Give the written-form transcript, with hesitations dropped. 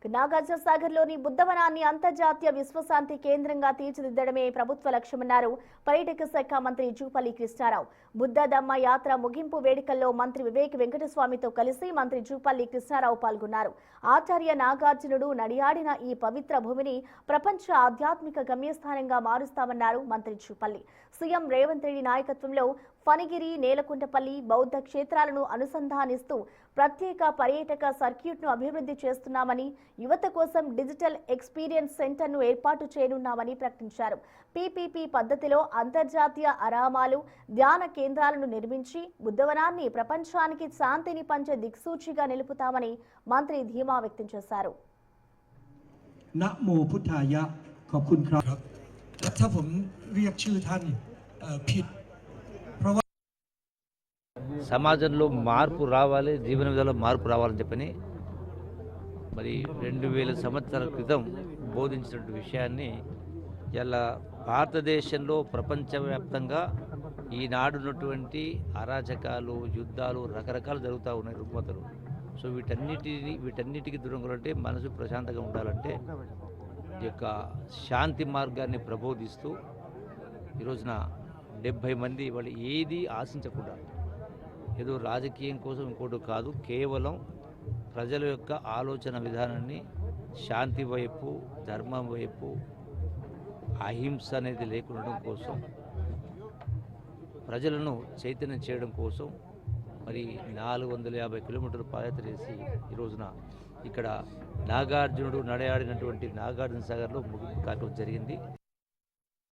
నాగార్జునసాగర్లోని బుద్ధవనాన్ని అంతర్జాతీయ విశ్వశాంతి కేంద్రంగా తీర్చిదిద్దడమే ప్రభుత్వ లక్ష్యమన్నారు పర్యాటక శాఖ మంత్రి జూపల్లి కృష్ణారావు. బుద్ధ ధమ్మ యాత్ర ముగింపు వేడుకల్లో మంత్రి వివేక్ వెంకటస్వామితో కలిసి మంత్రి జూపల్లి కృష్ణారావు పాల్గొన్నారు. ఆచార్య నాగార్జునుడు నడియాడిన ఈ పవిత్ర భూమిని ప్రపంచ ఆధ్యాత్మిక గమ్యస్థానంగా మారుస్తామన్నారు మంత్రి జూపల్లి. సీఎం రేవంత్ రెడ్డి నాయకత్వంలో ఫణిగిరి, నేలకుంటపల్లి బౌద్ధ క్షేత్రాలను అనుసంధానిస్తూ ప్రత్యేక పర్యాటక సర్క్యూట్ను అభివృద్ధి చేస్తున్నామని, యువత కోసం డిజిటల్ ఎక్స్పీరియన్స్ సెంటర్ను ఏర్పాటు చేయనున్నామని ప్రకటించారు. పీపీపీ పద్ధతిలో అంతర్జాతీయ ఆరామాలు, ధ్యాన కేంద్రాలను నిర్మించి బుద్ధవనాన్ని ప్రపంచానికి శాంతిని పంచే దిక్సూచిగా నిలుపుతామని మంత్రి ధీమా వ్యక్తం చేశారు. นะโมพุทธายะขอบคุณครับถ้าผมเรียกชื่อท่านผิดసమాజంలో మార్పు రావాలి, జీవన విధానంలో మార్పు రావాలని చెప్పని మరి 2000 సంవత్సరాల క్రితం బోధించినటువంటి విషయాన్ని ఇలా భారతదేశంలో ప్రపంచవ్యాప్తంగా ఈనాడున్నటువంటి అరాచకాలు, యుద్ధాలు రకరకాలు జరుగుతూ ఉన్నాయి రుగ్మతలు. సో వీటన్నిటికీ దూరంగా ఉంటే మనసు ప్రశాంతంగా ఉండాలంటే ఈ యొక్క శాంతి మార్గాన్ని ప్రబోధిస్తూ ఈరోజున 70 మంది వాళ్ళు ఏది ఆశించకుండా ఏదో రాజకీయం కోసం ఇంకోటి కాదు, కేవలం ప్రజల యొక్క ఆలోచన విధానాన్ని శాంతి వైపు, ధర్మం వైపు, అహింస అనేది లేకుండడం కోసం, ప్రజలను చైతన్యం చేయడం కోసం మరి 450 కిలోమీటర్లు పాదయాత్ర చేసి ఈ రోజున ఇక్కడ నాగార్జునుడు నడయాడినటువంటి నాగార్జున సాగర్లో ముగింపు కార్యక్రమం జరిగింది.